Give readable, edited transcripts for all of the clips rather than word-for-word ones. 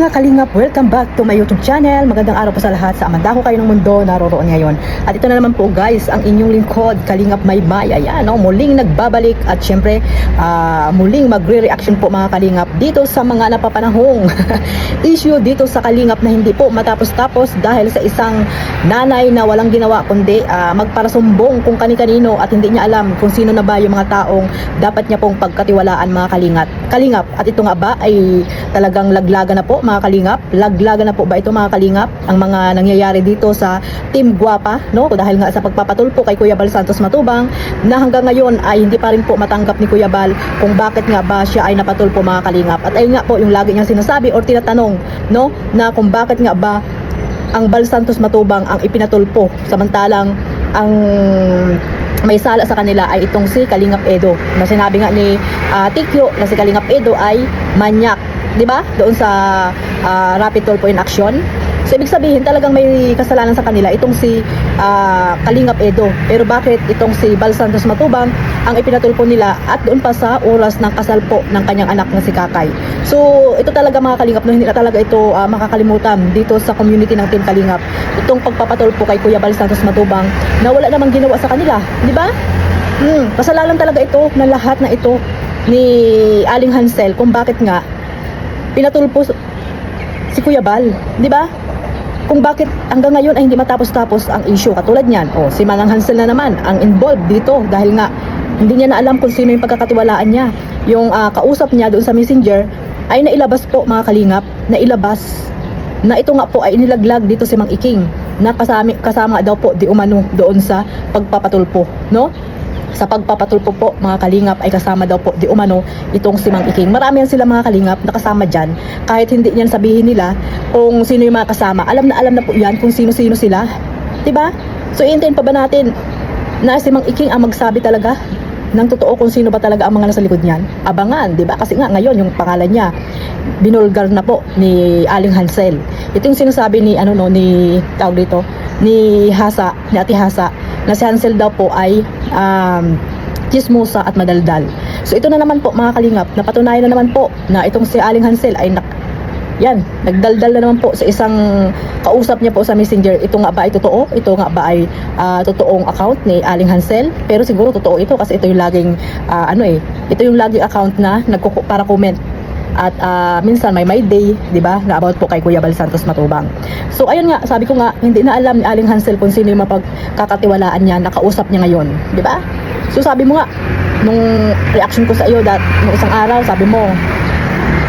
mga kalingap, welcome back to my YouTube channel. Magandang araw po sa lahat sa amandaho kayo ng mundo naroroon ngayon. At ito na naman po guys, ang inyong lingkod, Kalingap Maymay. Ayan, muling nagbabalik at syempre muling magre-reaction po mga kalingap dito sa mga napapanahong issue dito sa kalingap na hindi po matapos-tapos dahil sa isang nanay na walang ginawa kundi magparasumbong kung kani-kanino at hindi niya alam kung sino na ba yung mga taong dapat niya pong pagkatiwalaan mga kalingap. At ito nga ba ay talagang laglaga na po mga kalingap? Laglaga na po ba ito mga kalingap? Ang mga nangyayari dito sa Team Guapa, no? Dahil nga sa pagpapatulpo kay Kuya Bal Santos Matubang na hanggang ngayon ay hindi pa rin po matanggap ni Kuya Bal kung bakit nga ba siya ay napatulpo mga kalingap. At ayun nga po yung lagi niyang sinasabi or tinatanong, no? Na kung bakit nga ba ang Bal Santos Matubang ang ipinatulpo samantalang ang may sala sa kanila ay itong si Kalingap Edo na sinabi nga ni Tikyo na si Kalingap Edo ay manyak, di ba? Doon sa Rapid Tulpo in Action. So ibig sabihin talagang may kasalanan sa kanila itong si Kalingap Edo. Pero bakit itong si Bal Santos Matubang ang ipinatulpo nila at doon pa sa oras ng kasal po ng kanyang anak na si Kakay. So ito talaga mga kalingap, no, hindi na talaga ito makakalimutan dito sa community ng Team Kalingap. Itong pagpapatulpo kay Kuya Bal Santos Matubang na wala namang ginawa sa kanila, di ba? Kasalanan talaga ito ng lahat na ito ni Aling Hansel kung bakit nga pinatulpo si Kuya Bal, di ba? Kung bakit hanggang ngayon ay hindi matapos-tapos ang issue. Katulad niyan, si Manang Hansel na naman ang involved dito dahil nga hindi niya na alam kung sino yung pagkakatiwalaan niya. Yung kausap niya doon sa messenger ay nailabas po mga kalingap, nailabas na ito nga po ay inilaglag dito si Mang Iking na kasama daw po di umano doon sa pagpapatulpo, no? Sa pagpapatulpo po mga kalingap ay kasama daw po di umano itong si Mang Iking. Marami yan sila mga kalingap na kasama dyan. Kahit hindi niyan sabihin nila kung sino yung mga kasama, alam na po yan kung sino-sino sila, diba? So iintayin pa ba natin na si Mang Iking ang magsabi talaga ng totoo kung sino ba talaga ang mga nasa likod niyan? Abangan, diba? Kasi nga ngayon yung pangalan niya binulgar na po ni Aling Hansel. Ito yung sinasabi ni ni tawag dito, ni Ate Hasa, na si Hansel daw po ay chismosa at madaldal. So ito na naman po mga kalingap, napatunayan na naman po na itong si Aling Hansel ay nagdaldal na naman po sa isang kausap niya po sa messenger. Ito nga ba ay totoo? Ito nga ba ay totoong account ni Aling Hansel? Pero siguro totoo ito kasi ito yung laging ito yung laging account na para comment. At minsan may day, di ba, na about po kay Kuya Bal Santos Matubang. So ayun nga, sabi ko nga, hindi na alam ni Aling Hansel kung sino yung mapagkakatiwalaan niya, nakausap niya ngayon, di ba? So sabi mo nga, nung reaction ko sa iyo nung isang araw, sabi mo,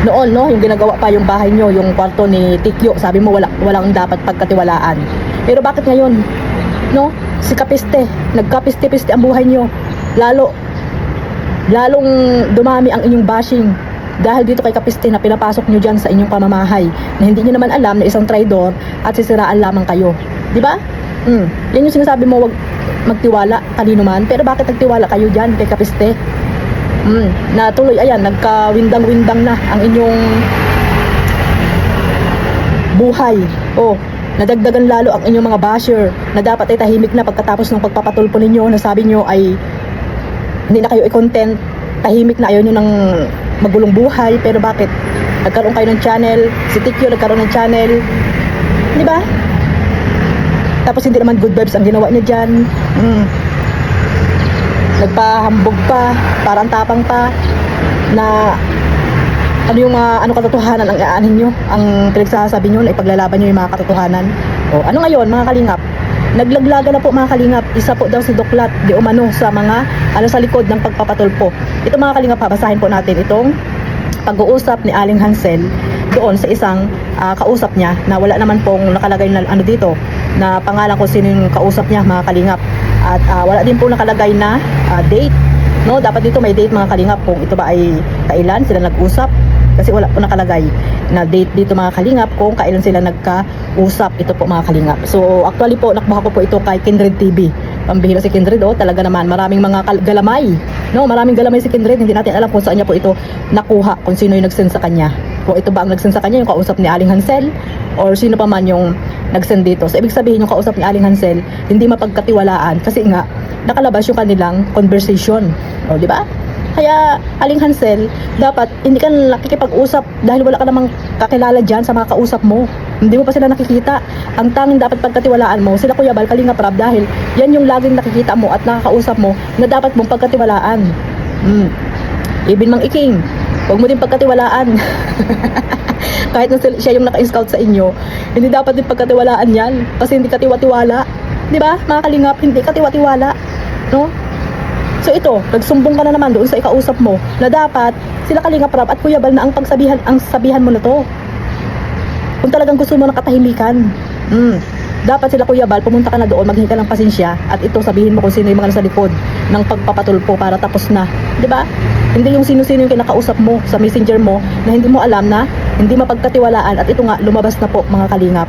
noon, no, yung ginagawa pa yung bahay nyo, yung kwarto ni Tikyo, sabi mo walang dapat pagkatiwalaan. Pero bakit ngayon, no, si Kapiste, nagkapiste-piste ang buhay nyo, lalong dumami ang inyong bashing dahil dito kay Kapiste na pinapasok nyo dyan sa inyong pamamahay na hindi nyo naman alam na isang traidor at sisiraan lamang kayo, di ba? Yan yung sinasabi mo, wag magtiwala kanino man. Pero bakit nagtiwala kayo dyan kay Kapiste? Na tuloy, ayan, nagkawindang-windang na ang inyong buhay. Nadagdagan lalo ang inyong mga basher na dapat ay tahimik na pagkatapos ng pagpapatulpo ninyo na sabi nyo ay hindi na kayo i-content, tahimik na, ayaw nyo ng magulong buhay. Pero bakit? Nagkaroon kayo ng channel, si Tikyo nagkaroon ng channel, di ba? Tapos hindi naman good vibes ang ginawa niya dyan. Nagpahambog pa, parang tapang pa na ano yung katotohanan ang aanin nyo, ang pinagsasabi nyo na ipaglalaban nyo yung mga katotohanan. Ano ngayon mga kalingap? Naglaglaga na po mga kalingap. Isa po daw si Doklat di umano sa mga sa likod ng pagpapatulpo. Ito mga kalingap, basahin po natin itong pag-uusap ni Aling Hansel doon sa isang kausap niya na wala naman pong nakalagay na dito na pangalan kung sino yung kausap niya mga kalingap. At wala din po nakalagay na date, no? Dapat dito may date mga kalingap kung ito ba ay kailan sila nag-usap, kasi wala po nakalagay na date dito mga kalingap kung kailan sila nagka-usap. Ito po mga kalingap. So actually po nakuha ko po ito kay Kindred TV. Pambihira si Kindred, talaga naman maraming mga galamay, no? Maraming galamay si Kindred. Hindi natin alam kung saan niya po ito nakuha, kung sino yung nag-send sa kanya. Kung ito ba ang nag-send sa kanya, yung kausap ni Aling Hansel, or sino pa man yung nag-send dito. So ibig sabihin yung kausap ni Aling Hansel hindi mapagkatiwalaan kasi nga nakalabas yung kanilang conversation. Di ba? Kaya, Aling Hansel, dapat hindi ka nakikipag-usap dahil wala ka namang kakilala dyan sa mga kausap mo. Hindi mo pa sila nakikita. Ang tanging dapat pagkatiwalaan mo, sila Kuya Bal, Kalingap Rab, dahil yan yung laging nakikita mo at nakakausap mo na dapat mong pagkatiwalaan. Even Mang Iking, huwag mo din pagkatiwalaan. Kahit na siya yung naka-scout sa inyo, hindi dapat din pagkatiwalaan yan kasi hindi ka tiwa-tiwala. Di ba, mga Kalingap, hindi ka tiwa-tiwala. No? So ito, nagsumbong ka na naman doon sa ikausap mo na dapat sila Kalingap Rab at Kuya Bal na ang sabihan mo na to. Kung talagang gusto mo ng katahimikan, dapat sila Kuya Bal, pumunta ka na doon, maghingi ka ng pasensya at ito sabihin mo kung sino yung mga nasa likod ng pagpapatulpo para tapos na. Di ba? Hindi yung sino-sino yung kinakausap mo sa messenger mo na hindi mo alam na hindi mapagkatiwalaan at ito nga, lumabas na po mga Kalingap.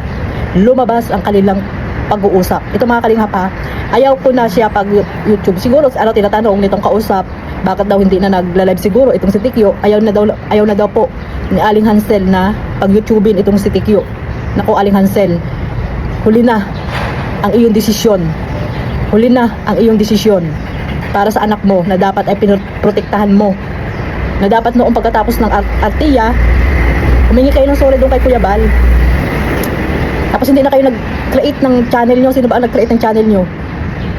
Lumabas ang kanilang pag-uusap. Ito mga Kalingap ha, ayaw ko na siya pag YouTube. Siguro, tinatanong nitong kausap, bakit daw hindi na nagla-live siguro itong si Tikyo, ayaw na daw po ni Aling Hansel na pag-YouTubein itong si Tikyo. Naku Aling Hansel, huli na ang iyong desisyon. Huli na ang iyong desisyon para sa anak mo na dapat ay pinoprotektahan mo. Na dapat noong pagkatapos ng Artia, humingi kayo ng sorry doon kay Kuya Bal. Tapos hindi na kayo nag-create ng channel nyo. Sino ba ang nag-create ng channel nyo?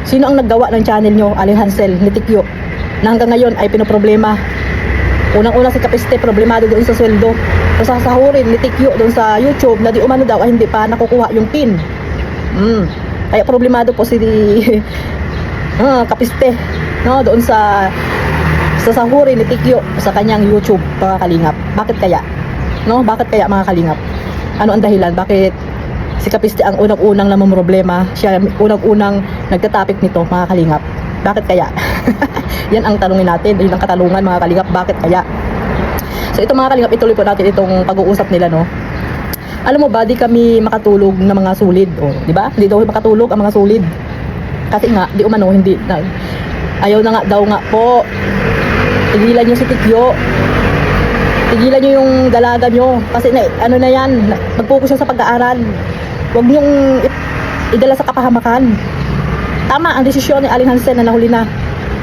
Sino ang naggawa ng channel nyo? Aling Hansel, ni Tikyo, na hanggang ngayon ay pinoproblema. Unang-una si Kapiste, problemado doon sa sweldo. So sasahurin ni Tikyo doon sa YouTube na di umano daw ay hindi pa nakukuha yung pin. Kaya problemado po si Kapiste, no, doon sa sasahurin ni Tikyo sa kanyang YouTube, mga Kalingap. Bakit kaya? No, bakit kaya mga Kalingap? Ano ang dahilan? Bakit si Kapiste ang unang-unang namumroblema? Siya unang-unang nagtatapik nito, mga Kalingap. Bakit kaya? Yan ang tanungin natin. Yun ang katalungan, mga Kalingap. Bakit kaya? So ito mga Kalingap, ituloy po natin itong pag-uusap nila, no? Alam mo ba, di kami makatulog na mga sulid, oh, di ba? Hindi daw makatulog ang mga sulid. Kasi nga, di umano, hindi. Ayaw na nga daw nga po. Tigilan nyo si Tikyo. Tigilan nyo yung dalaga nyo. Kasi ano na yan, mag-focus siya sa pag-aaral. Huwag nyong idala sa kapahamakan. Tama ang desisyon ni Aling Hansel na nahuli na.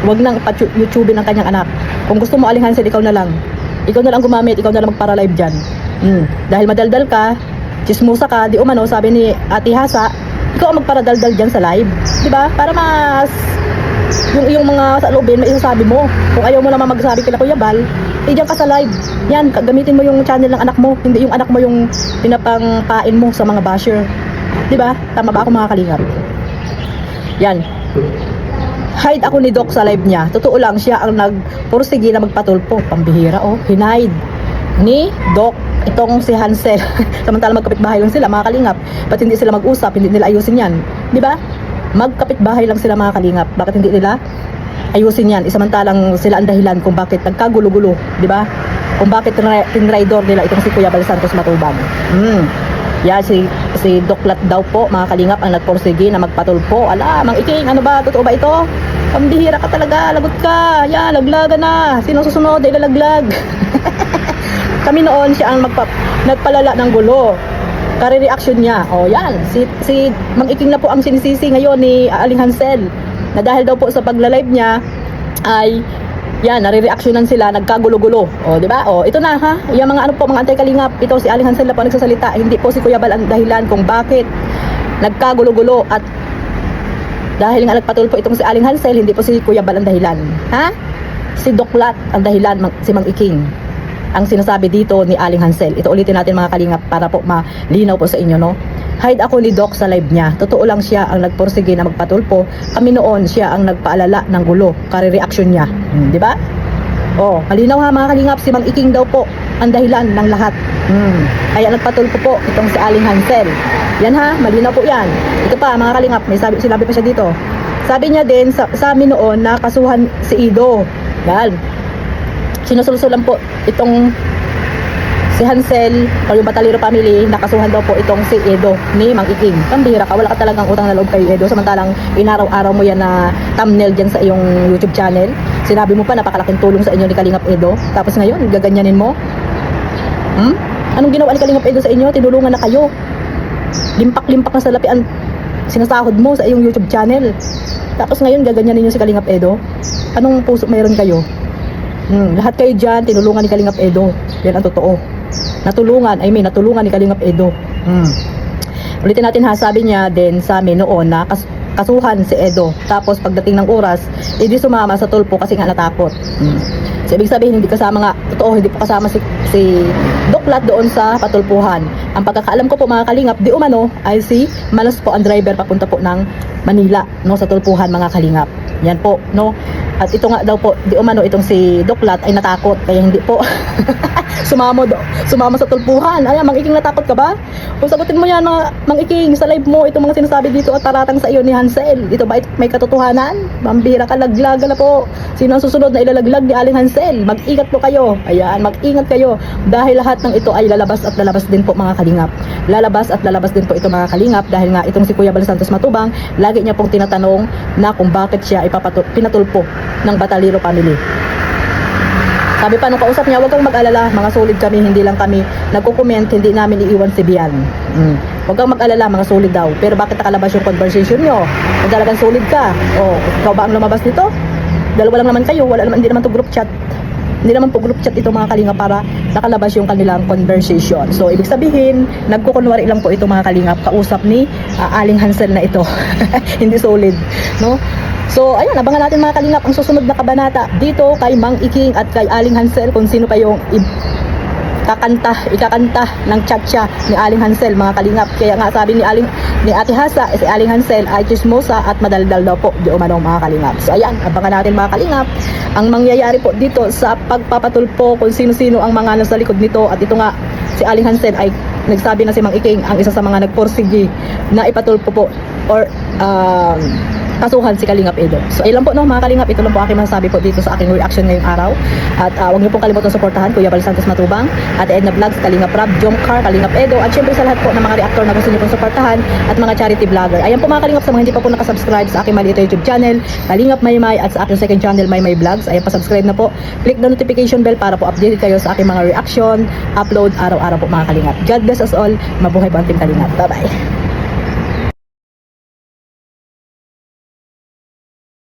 Huwag nang pa-YouTubein ang kanyang anak. Kung gusto mo Aling Hansel, ikaw na lang. Ikaw na lang gumamit, ikaw na lang magpara-live dyan. Dahil madaldal ka, chismosa ka, di umano, sabi ni Ate Hasa, ikaw ang magparadaldal dyan sa live. Diba? Para mas yung mga sa loobin, may isasabi mo. Kung ayaw mo naman magsabi kila Kuya Bal, diyan ka sa live. Yan, gamitin mo yung channel ng anak mo. Hindi yung anak mo yung pinapangpain mo sa mga basher. Diba? Tama ba ako mga Kalingap? Yan. Hide ako ni Doc sa live niya. Totoo lang, siya ang nagpursige na magpatulpo. Pambihira, oh. Hinide ni Doc itong si Hansel. Samantala magkapitbahay lang sila, mga Kalingap. Ba't hindi sila mag-usap? Hindi nila ayusin yan. Diba? Magkapitbahay lang sila, mga Kalingap. Bakit hindi nila ayusin yan? Isamantalang sila ang dahilan kung bakit nagkagulo-gulo, di ba? Kung bakit tinraidor nila itong si Kuya Bal Santos Matubang. Yan, si Doklat daw po, mga Kalingap, ang nagporsige na magpatulpo. Ala, Mang Iking, ano ba? Totoo ba ito? Pambihira ka talaga, lagot ka. Yan, laglaga na. Sino susunod ay lalaglag? Kami noon, siya ang nagpalala ng gulo. Kare-reaction niya. O yan, si Mang Iking na po ang sinisisi ngayon ni Aling Hansel. Na dahil daw po sa pagla-live niya ay yan, nare-reactionan sila, nagkagulo-gulo. O, di ba? O, ito na ha. Yung mga ano po, mga anti-Kalingap, ito si Aling Hansel na po nagsasalita. Hindi po si Kuya Bal ang dahilan kung bakit nagkagulo-gulo at dahil nga nagpatulpo itong si Aling Hansel, hindi po si Kuya Bal ang dahilan. Ha? Si Doklat ang dahilan, si Mang Iking. Ang sinasabi dito ni Aling Hansel. Ito ulitin natin mga Kalingap para po malinaw po sa inyo, no? Hide ako ni Doc sa live niya. Totoo lang siya ang nagporsige na magpatulpo. Kami noon siya ang nagpaalala ng gulo. Kare-reaction niya. Di ba? Oh, malinaw ha mga Kalingap, si Mang Iking daw po ang dahilan ng lahat. Kaya nagpatulpo po itong si Aling Hansel. Yan ha, malinaw po yan. Ito pa mga Kalingap, may sinabi pa siya dito. Sabi niya din sa amin noon na kasuhan si Ido. Yan. Sinusulsulan po itong si Hansel o yung Batalero family, nakasuhan daw po itong si Edo ni Mang Iking. Pambihira ka, wala ka talagang utang na loob kay Edo, samantalang inaraw-araw mo yan na thumbnail dyan sa iyong YouTube channel. Sinabi mo pa napakalaking tulong sa inyo ni Kalingap Edo, tapos ngayon gaganyanin mo. Anong ginawa ni Kalingap Edo sa inyo? Tinulungan na kayo. Limpak-limpak na salapi ang sinasahod mo sa iyong YouTube channel, tapos ngayon gaganyanin nyo si Kalingap Edo. Anong puso mayroon kayo? Lahat kayo dyan, tinulungan ni Kalingap Edo. Yan ang totoo. Natulungan ni Kalingap Edo. Ulitin natin ha, sabi niya din sa amin noon na kasuhan si Edo. Tapos pagdating ng oras, hindi sumama sa tulpo kasi nga natakot. So ibig sabihin hindi kasama nga, totoo, hindi po kasama si Doklat doon sa patulpuhan. Ang pagkakaalam ko po mga Kalingap, di umano ay si Manos po ang driver papunta po ng Manila, no, sa tulpuhan mga Kalingap. Yan po, no. At ito nga daw po, di umano itong si Doklat ay natakot kaya hindi po sumama sa tulpuhan. Ay, Mang Iking, natakot ka ba? Kung sagutin mo yan mga Mang Iking sa live mo, itong mga sinasabi dito at taratang sa iyo ni Hansel. Ito ba may katotohanan? Mambira ka, laglag na po. Sino ang susunod na ilalaglag ni Aling Hansel? Mag-ingat po kayo. Ayan, mag-ingat kayo dahil lahat ng ito ay lalabas at lalabas din po mga Kalingap. Lalabas at lalabas din po ito mga Kalingap dahil nga itong si Kuya Bal Santos Matubang, lagi niya pong tinatanong na kung bakit siya pinatulpo ng Batalero family. Sabi pa nung kausap niya, huwag kang mag-alala, mga solid kami, hindi lang kami nagko-comment, hindi namin iiwan si Bian. Huwag kang mag-alala, mga solid daw. Pero bakit nakalabas yung conversation nyo? Kung talagang solid ka, ikaw ba ang lumabas nito? Dalawa lang naman kayo, hindi naman to group chat. Hindi naman po group chat ito mga Kalinga para nakalabas yung kanilang conversation. So, ibig sabihin, nagkukunwari lang po ito mga Kalingap, kausap ni Aling Hansel na ito. Hindi solid, no? So, ayun, abangan natin mga Kalingap ang susunod na kabanata dito kay Mang Iking at kay Aling Hansel kung sino pa yung ikakanta ng tsa-tsa ni Aling Hansel mga Kalingap. Kaya nga sabi ni Ate Hasa, si Aling Hansel ay chismosa at madaldal daw po di umano mga Kalingap. So ayan, abangan natin mga Kalingap ang mangyayari po dito sa pagpapatulpo kung sino-sino ang mga nasa likod nito. At ito nga, si Aling Hansel ay nagsabi na si Mang Iking ang isa sa mga nagporsigi na ipatulpo po or kasuhan si Kalingap Edo. So ayun lang po no mga Kalingap, ito lang po aking masasabi po dito sa aking reaction ngayong araw. At huwag niyo pong kalimutan suportahan Kuya Bal Santos Matubang, at Edna Vlogs, Kalingap Rab, Jomcar, Kalingap Edo, at syempre sa lahat po ng mga reactor na gusto niyo pong suportahan at mga charity vlogger. Ayan po mga Kalingap, sa mga hindi pa po nakasubscribe sa aking maliit na YouTube channel, Kalingap Maymay, at sa aking second channel, Maymay Vlogs, ayan pa subscribe na po. Click the notification bell para po updated kayo sa aking mga reaction, upload araw-araw po mga Kalingap. God bless us all. Mabuhay po ang Team Kalingap. Bye-bye.